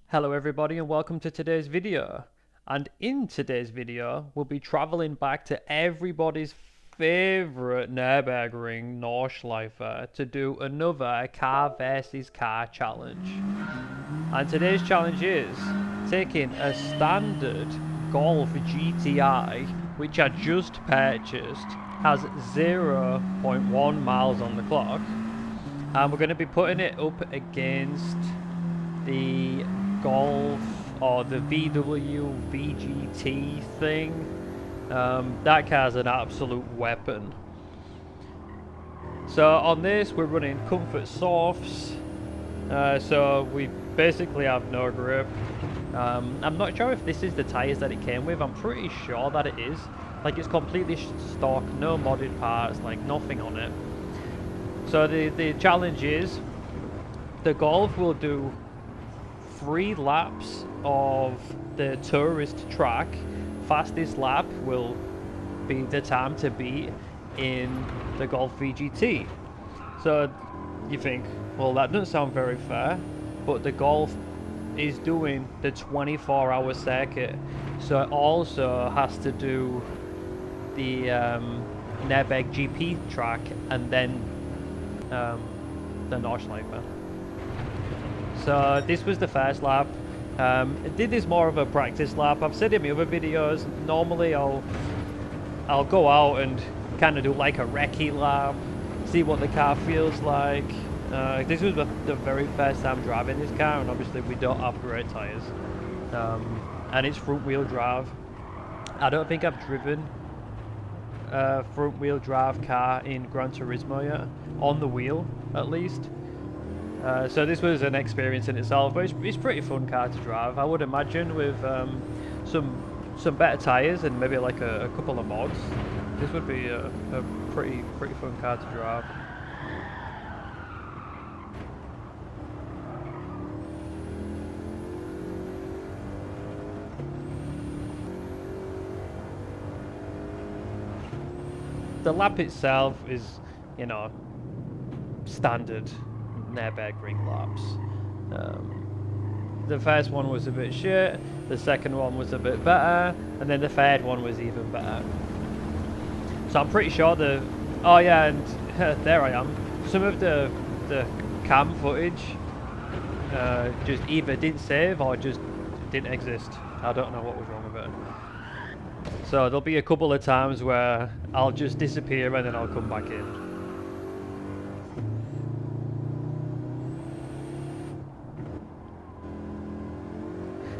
Hello everybody and welcome to today's video. And in today's video, we'll be traveling back to everybody's favorite Nürburgring Nordschleife to do another car versus car challenge. And today's challenge is taking a standard Golf GTI, which I just purchased, has 0.1 miles on the clock, and we're going to be putting it up against the Golf or the VW VGT thing. That car's an absolute weapon. So on this we're running comfort softs, so we basically have no grip. I'm not sure if this is the tyres that it came with. I'm pretty sure that it is. Like, it's completely stock, no modded parts, like nothing on it. So the challenge is the Golf will do 3 laps of the tourist track. Fastest lap will be the time to beat in the Golf VGT. So you think, well, that doesn't sound very fair, but the Golf is doing the 24-hour circuit, so it also has to do the Nürburgring GP track and then the Nordschleife. So this was the first lap. I did this more of a practice lap. I've said in my other videos, normally I'll go out and kind of do like a recce lap, see what the car feels like. This was the very first time driving this car, and obviously we don't have great tyres. And it's front wheel drive. I don't think I've driven a front wheel drive car in Gran Turismo yet, on the wheel at least. So this was an experience in itself, but it's a pretty fun car to drive. I would imagine with some better tyres and maybe like a couple of mods, this would be a pretty fun car to drive. The lap itself is, you know, standard Nürburgring laps. The first one was a bit shit, the second one was a bit better, and then the third one was even better. So I'm pretty sure oh yeah, and there I am. Some of the cam footage just either didn't save or just didn't exist. I don't know what was wrong with it. So there'll be a couple of times where I'll just disappear and then I'll come back in.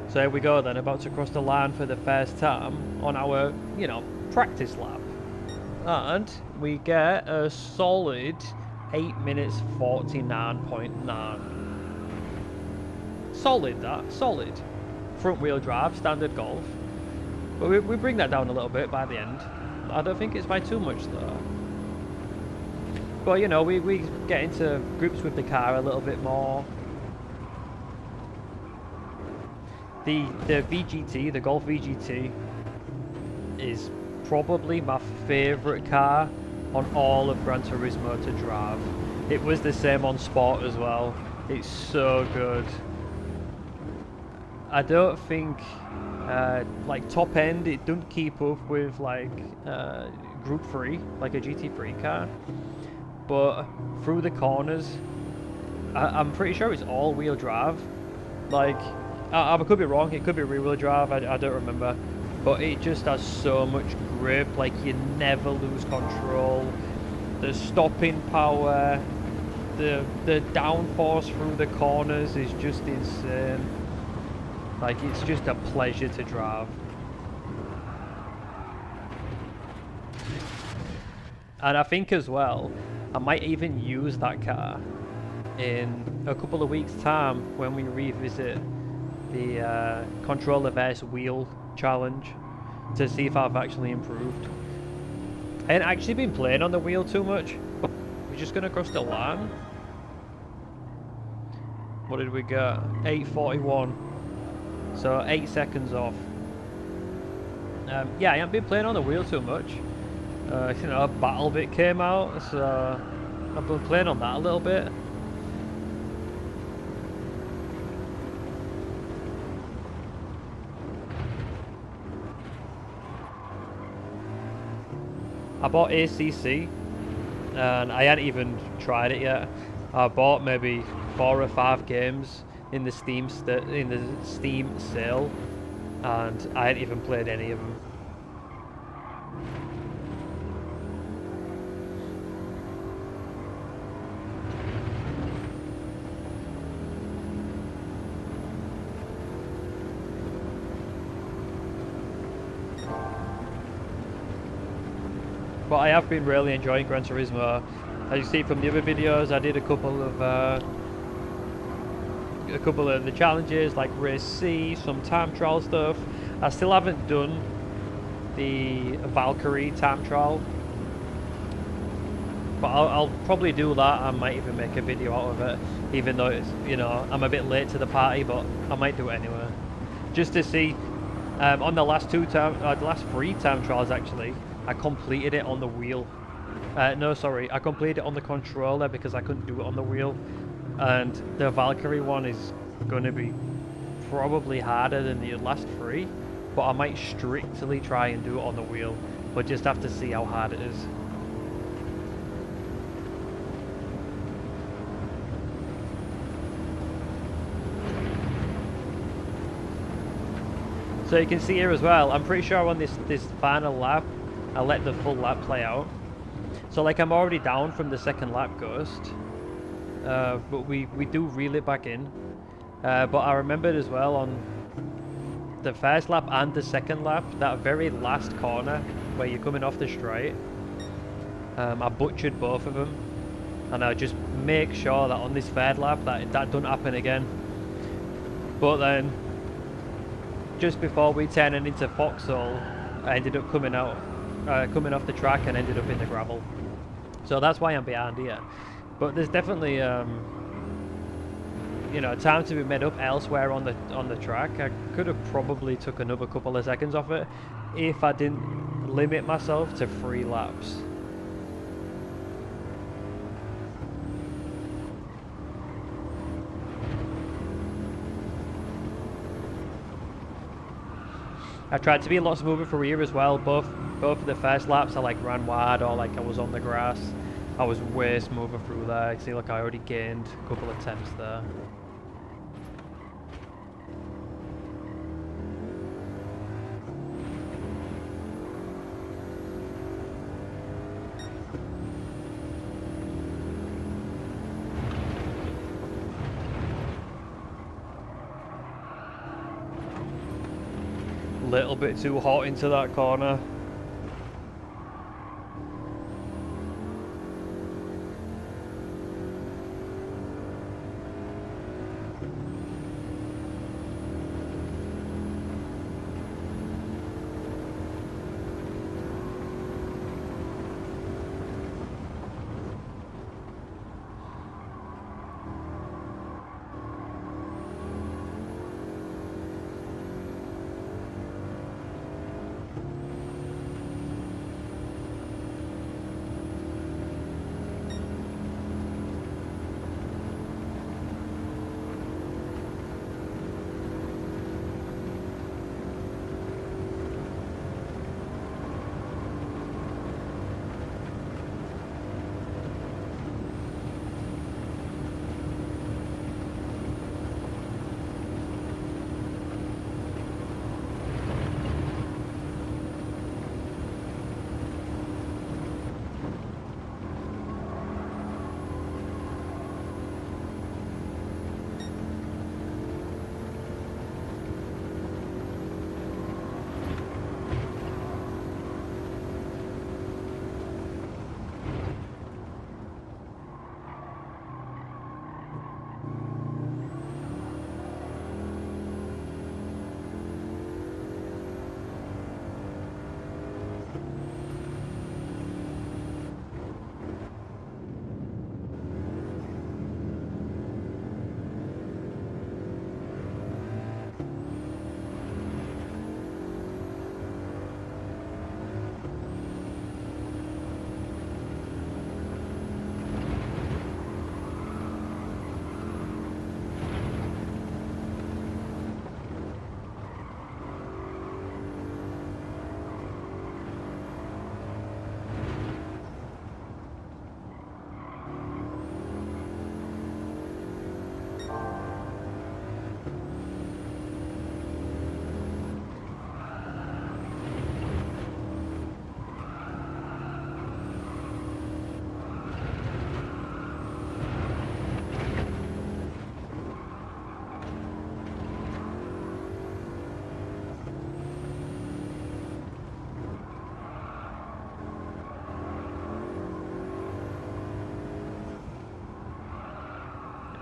So here we go then, about to cross the line for the first time on our, you know, practice lap. And we get a solid 8 minutes 49.9. Solid, that, solid. Front wheel drive, standard Golf. But we bring that down a little bit by the end. I don't think it's by too much though. But you know, we get into grips with the car a little bit more. The VGT, the Golf VGT, is probably my favourite car on all of Gran Turismo to drive. It was the same on Sport as well. It's so good. I don't think, like top end, it doesn't keep up with like Group 3, like a GT3 car. But through the corners, I'm pretty sure it's all-wheel drive. Like, I could be wrong, it could be rear-wheel drive, I don't remember. But it just has so much grip, like you never lose control. The stopping power, the downforce through the corners is just insane. Like, it's just a pleasure to drive. And I think as well, I might even use that car in a couple of weeks' time when we revisit the controller versus wheel challenge to see if I've actually improved. I ain't actually been playing on the wheel too much. We're just gonna cross the line. What did we get? 8:41. So 8 seconds off. Yeah, I haven't been playing on the wheel too much. You know, Battle Bit came out, so I've been playing on that a little bit. I bought ACC, and I hadn't even tried it yet. I bought maybe 4 or 5 games in the Steam sale, and I hadn't even played any of them. But I have been really enjoying Gran Turismo. As you see from the other videos, I did a couple of the challenges like Race C, some time trial stuff. I still haven't done the Valkyrie time trial, but I'll probably do that. I might even make a video out of it, even though it's, you know, I'm a bit late to the party, but I might do it anyway, just to see. On the last the last 3 time trials actually, I completed it on the wheel. No, sorry, I completed it on the controller because I couldn't do it on the wheel. And the Valkyrie one is going to be probably harder than the last 3, but I might strictly try and do it on the wheel, but just have to see how hard it is. So you can see here as well, I'm pretty sure on this final lap, I let the full lap play out. So like I'm already down from the 2nd lap ghost, but we do reel it back in. But I remembered as well on the 1st lap and the 2nd lap, that very last corner where you're coming off the straight, I butchered both of them, and I just make sure that on this 3rd lap that don't happen again. But then just before we turned into Foxhole, I ended up coming off the track and ended up in the gravel. So that's why I'm behind here. But there's definitely, you know, time to be made up elsewhere on the track. I could have probably took another couple of seconds off it if I didn't limit myself to 3 laps. I tried to be a lot smoother for here as well. Both of the 1st laps I like ran wide, or like I was on the grass. I was way smoother through there. You see, like I already gained a couple of tenths there. Little bit too hot into that corner.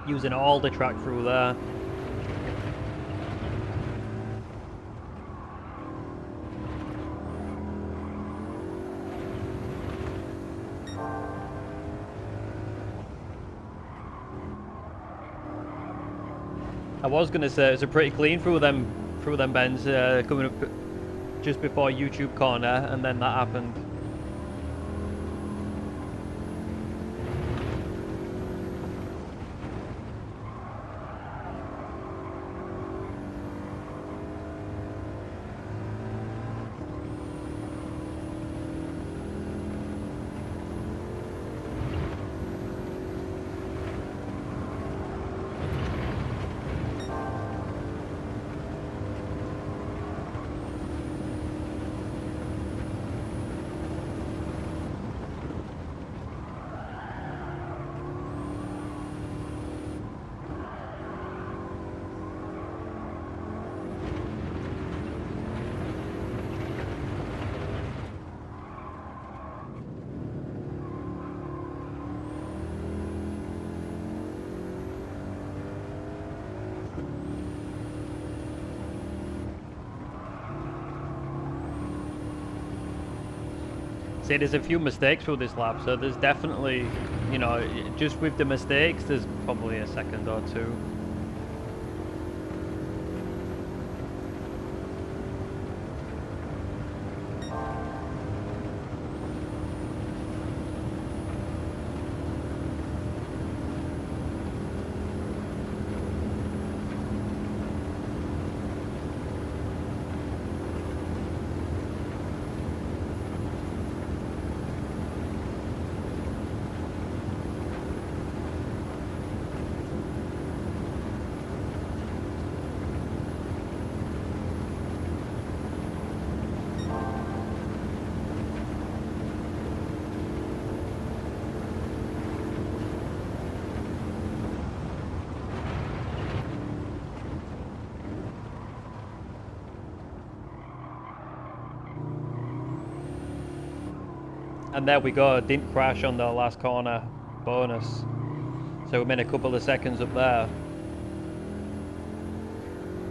using all the track through there. I was gonna say it's a pretty clean through them bends coming up just before YouTube corner, and then that happened. See, there's a few mistakes through this lap, so there's definitely, you know, just with the mistakes, there's probably a second or two. And there we go, didn't crash on the last corner, bonus. So we made a couple of seconds up there.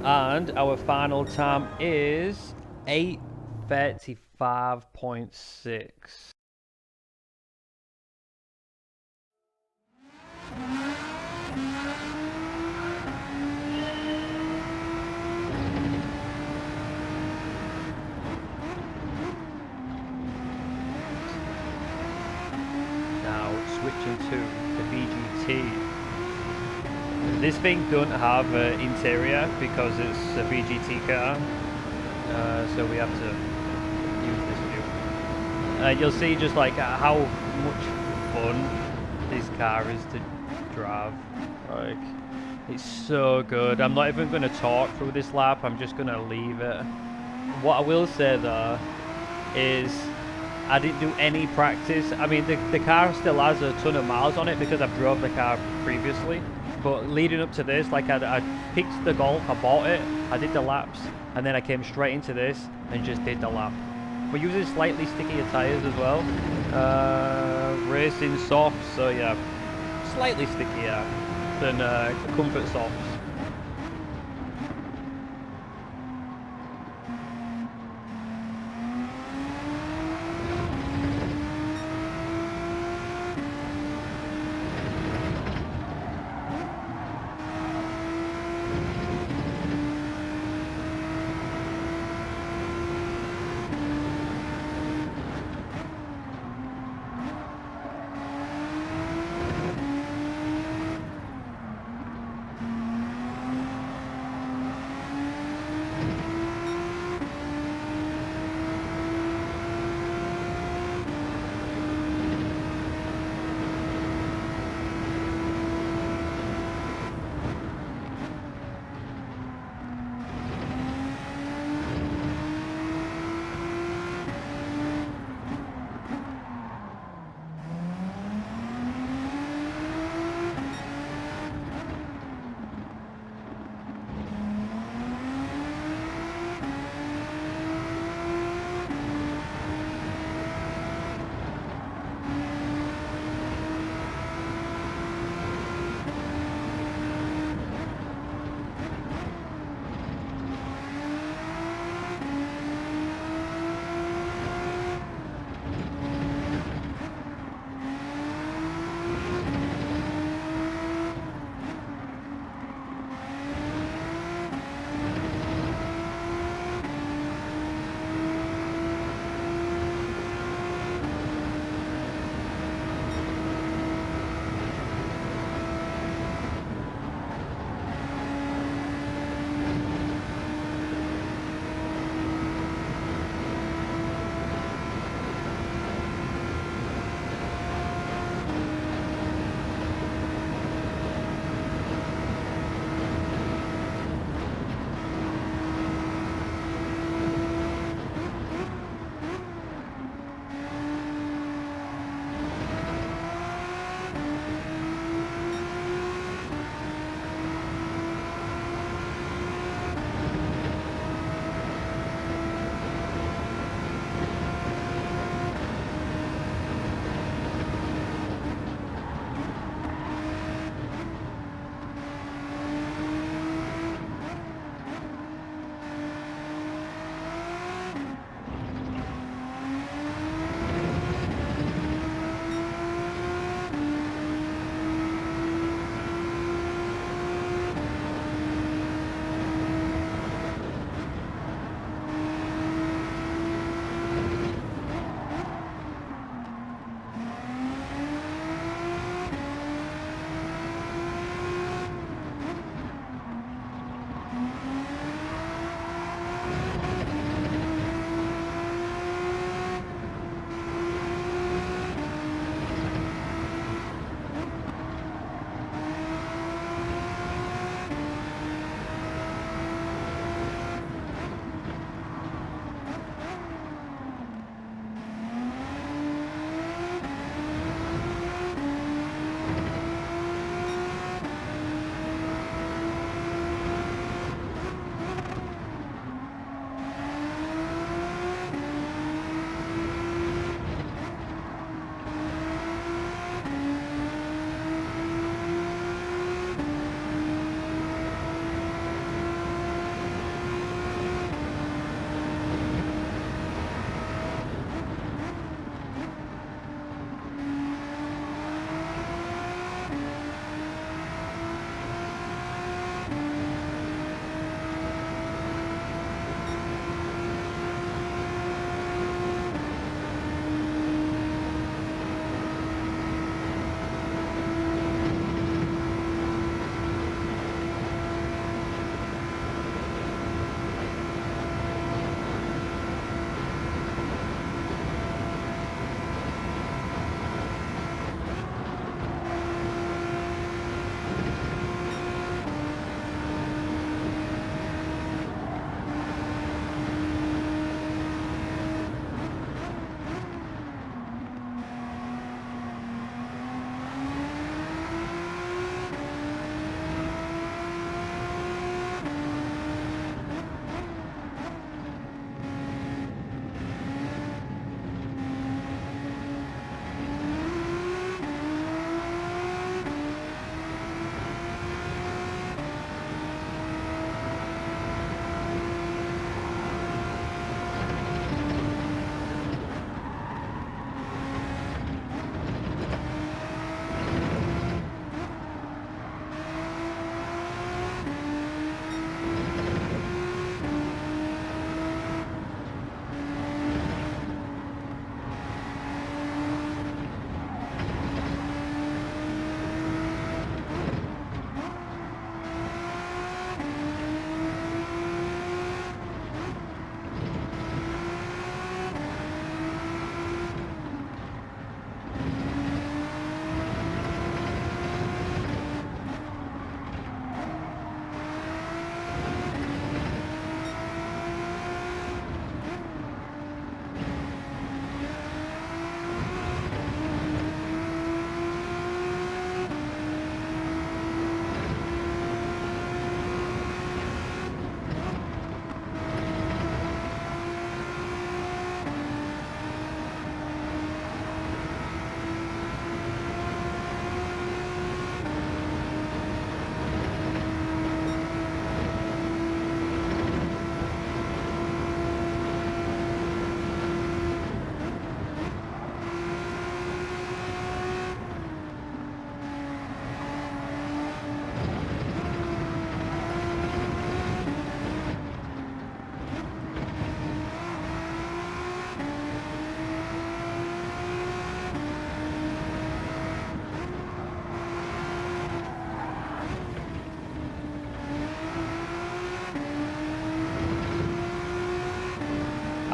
And our final time is 8:35.6. Now switching to the VGT. This thing don't have an interior because it's a VGT car, so we have to use this view. You'll see just like how much fun this car is to drive. Like, it's so good. I'm not even going to talk through this lap, I'm just going to leave it. What I will say though is I didn't do any practice. I mean, the car still has a ton of miles on it because I've drove the car previously. But leading up to this, like I picked the Golf, I bought it, I did the laps, and then I came straight into this and just did the lap. We're using slightly stickier tyres as well. Racing softs, so yeah, slightly stickier than comfort softs.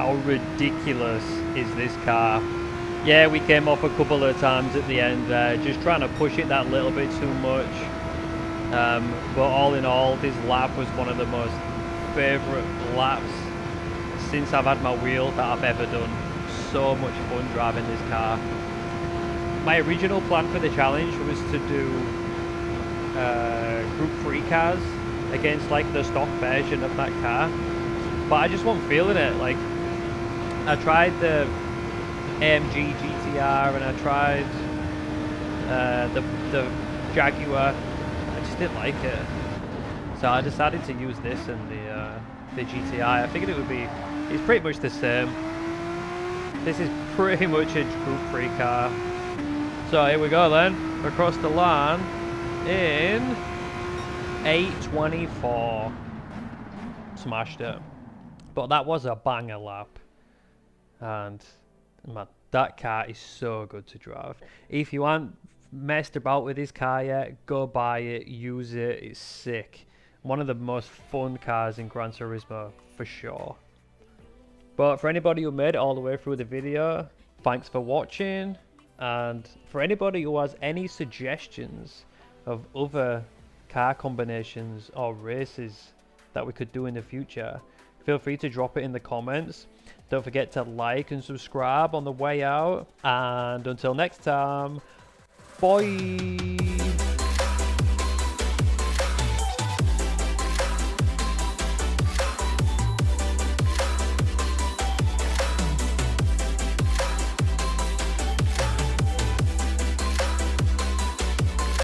How ridiculous is this car? Yeah, we came off a couple of times at the end there, just trying to push it that little bit too much. But all in all, this lap was one of the most favourite laps since I've had my wheel that I've ever done. So much fun driving this car. My original plan for the challenge was to do Group 3 cars against like the stock version of that car, but I just wasn't feeling it. Like, I tried the AMG GTR and I tried the Jaguar. I just didn't like it, so I decided to use this and the GTI. I figured it would be, it's pretty much the same. This is pretty much a Group 3 car. So here we go then, across the line in 8:24. Smashed it. But that was a banger lap. And man, that car is so good to drive. If you aren't messed about with this car yet, go buy it, use it, it's sick. One of the most fun cars in Gran Turismo, for sure. But for anybody who made it all the way through the video, thanks for watching. And for anybody who has any suggestions of other car combinations or races that we could do in the future, feel free to drop it in the comments. Don't forget to like and subscribe on the way out. And until next time, bye!